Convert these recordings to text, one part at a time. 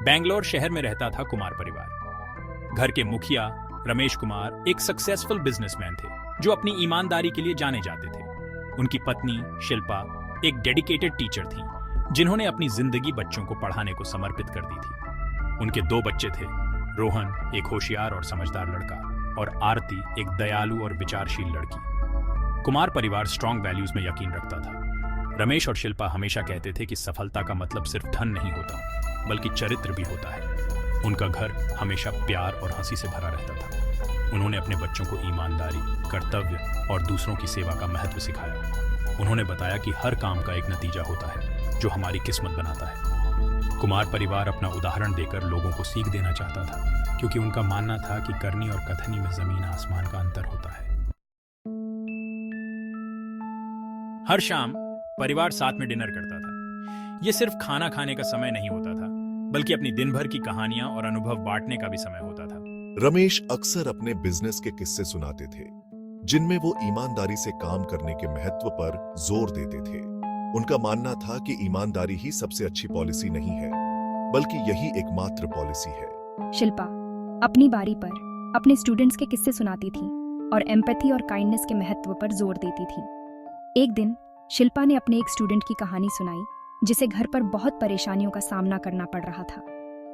बेंगलोर शहर में रहता था कुमार परिवार। घर के मुखिया रमेश कुमार एक सक्सेसफुल बिजनेसमैन थे जो अपनी ईमानदारी के लिए जाने जाते थे। उनकी पत्नी शिल्पा एक डेडिकेटेड टीचर थी जिन्होंने अपनी जिंदगी बच्चों को पढ़ाने को समर्पित कर दी थी। उनके 2 बच्चे थे, रोहन एक होशियार और समझदार लड़का और आरती एक दयालु और विचारशील लड़की। कुमार परिवार स्ट्रॉन्ग वैल्यूज में यकीन रखता था। रमेश और शिल्पा हमेशा कहते थे कि सफलता का मतलब सिर्फ धन नहीं होता बल्कि चरित्र भी होता है। उनका घर हमेशा प्यार और हंसी से भरा रहता था। उन्होंने अपने बच्चों को ईमानदारी, कर्तव्य और दूसरों की सेवा का महत्व सिखाया। उन्होंने बताया कि हर काम का एक नतीजा होता है जो हमारी किस्मत बनाता है। कुमार परिवार अपना उदाहरण देकर लोगों को सीख देना चाहता था क्योंकि उनका मानना था कि करनी और कथनी में जमीन आसमान का अंतर होता है। हर शाम परिवार साथ में डिनर करता था। यह सिर्फ खाना खाने का समय नहीं होता था बल्कि अपनी दिन भर की कहानियां और अनुभव बांटने का भी समय होता था। रमेश अक्सर अपने बिजनेस के किस्से सुनाते थे जिनमें वो ईमानदारी से काम करने के महत्व पर जोर देते थे। उनका मानना था कि ईमानदारी ही सबसे अच्छी पॉलिसी नहीं है बल्कि यही एकमात्र पॉलिसी है। शिल्पा अपनी बारी पर अपने स्टूडेंट्स के किस्से सुनाती थी और एम्पैथी और काइंडनेस के महत्व पर जोर देती थी। एक दिन शिल्पा ने अपने एक स्टूडेंट की कहानी सुनाई जिसे घर पर बहुत परेशानियों का सामना करना पड़ रहा था।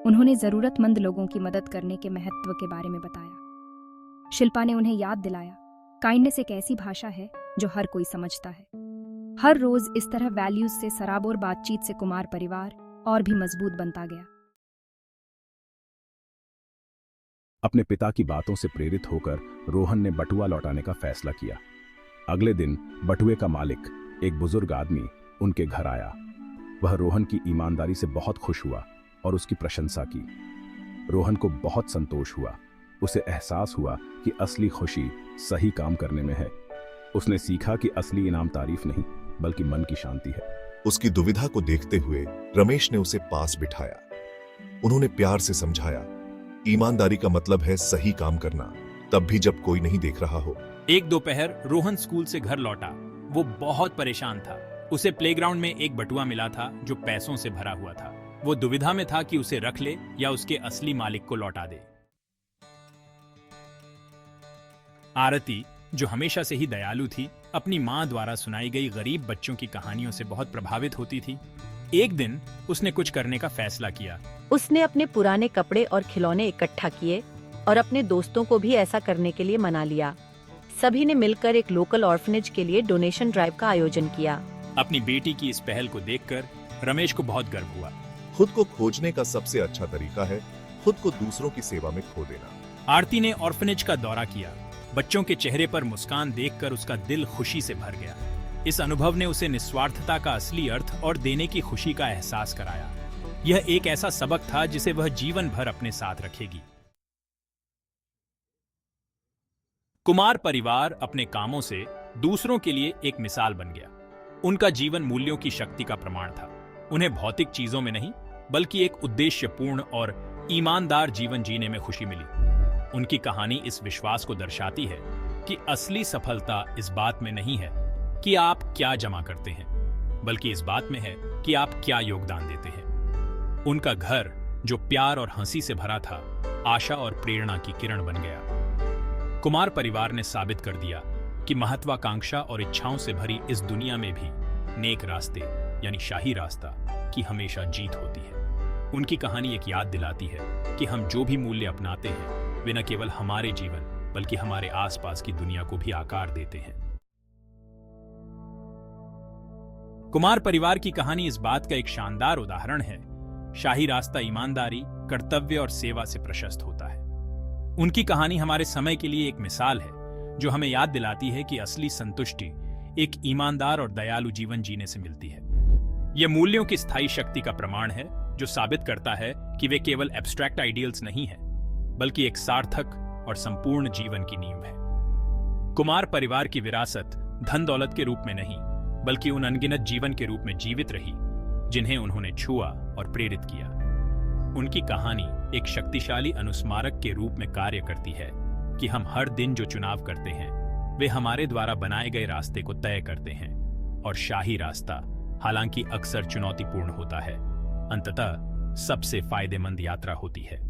उन्होंने जरूरतमंद लोगों की मदद करने के महत्व के बारे में बताया। शिल्पा ने उन्हें याद दिलाया, काइंडनेस एक ऐसी भाषा है जो हर कोई समझता है। हर रोज इस तरह वैल्यूज से सराबोर बातचीत से कुमार परिवार और भी मजबूत बनता गया। अपने पिता की बातों से प्रेरित होकर रोहन ने बटुआ लौटाने का फैसला किया। अगले दिन बटुए का मालिक एक बुजुर्ग आदमी उनके घर आया। वह रोहन की ईमानदारी से बहुत खुश हुआ और उसकी प्रशंसा की। रोहन को बहुत संतोष हुआ। उसे एहसास हुआ कि असली खुशी सही काम करने में है। उसने सीखा कि असली इनाम तारीफ नहीं बल्कि मन की शांति है। उसकी दुविधा को देखते हुए रमेश ने उसे पास बिठाया। उन्होंने प्यार से समझाया, ईमानदारी का मतलब है सही काम करना, तब भी जब कोई नहीं देख रहा हो। एक दोपहर रोहन स्कूल से घर लौटा। वो बहुत परेशान था। उसे प्लेग्राउंड में एक बटुआ मिला था जो पैसों से भरा हुआ था। वो दुविधा में था कि उसे रख ले या उसके असली मालिक को लौटा दे। आरती, जो हमेशा से ही दयालु थी, अपनी मां द्वारा सुनाई गई गरीब बच्चों की कहानियों से बहुत प्रभावित होती थी। एक दिन उसने कुछ करने का फैसला किया। उसने अपने पुराने कपड़े और खिलौने इकट्ठा किए और अपने दोस्तों को भी ऐसा करने के लिए मना लिया। सभी ने मिलकर एक लोकल ऑर्फनेज के लिए डोनेशन ड्राइव का आयोजन किया। अपनी बेटी की इस पहल को देखकर रमेश को बहुत गर्व हुआ। खुद को खोजने का सबसे अच्छा तरीका है खुद को दूसरों की सेवा में खो देना। आरती ने ऑर्फनेज का दौरा किया। बच्चों के चेहरे पर मुस्कान देखकर उसका दिल खुशी से भर गया। इस अनुभव ने उसे निस्वार्थता का असली अर्थ और देने की खुशी का एहसास कराया। यह एक ऐसा सबक था जिसे वह जीवन भर अपने साथ रखेगी। कुमार परिवार अपने कामों से दूसरों के लिए एक मिसाल बन गया। उनका जीवन मूल्यों की शक्ति का प्रमाण था। उन्हें भौतिक चीजों में नहीं बल्कि एक उद्देश्यपूर्ण और ईमानदार जीवन जीने में खुशी मिली। उनकी कहानी इस विश्वास को दर्शाती है कि असली सफलता इस बात में नहीं है कि आप क्या जमा करते हैं, बल्कि इस बात में है कि आप क्या योगदान देते हैं। उनका घर जो प्यार और हंसी से भरा था, आशा और प्रेरणा की किरण बन गया। कुमार परिवार ने साबित कर दिया कि महत्वाकांक्षा और इच्छाओं से भरी इस दुनिया में भी नेक रास्ते यानी शाही रास्ता की हमेशा जीत होती है। उनकी कहानी एक याद दिलाती है कि हम जो भी मूल्य अपनाते हैं वे न केवल हमारे जीवन बल्कि हमारे आसपास की दुनिया को भी आकार देते हैं। कुमार परिवार की कहानी इस बात का एक शानदार उदाहरण है। शाही रास्ता ईमानदारी, कर्तव्य और सेवा से प्रशस्त होता है। उनकी कहानी हमारे समय के लिए एक मिसाल है जो हमें याद दिलाती है कि असली संतुष्टि एक ईमानदार और दयालु जीवन जीने से मिलती है। यह मूल्यों की स्थायी शक्ति का प्रमाण है जो साबित करता है कि वे केवल एब्स्ट्रैक्ट आइडियल्स नहीं हैं बल्कि एक सार्थक और संपूर्ण जीवन की नींव है। कुमार परिवार की विरासत धन दौलत के रूप में नहीं बल्कि उन अनगिनत जीवन के रूप में जीवित रही जिन्हें उन्होंने छुआ और प्रेरित किया। उनकी कहानी एक शक्तिशाली अनुस्मारक के रूप में कार्य करती है कि हम हर दिन जो चुनाव करते हैं वे हमारे द्वारा बनाए गए रास्ते को तय करते हैं और शाही रास्ता हालांकि अक्सर चुनौतीपूर्ण होता है, अंततः सबसे फायदेमंद यात्रा होती है।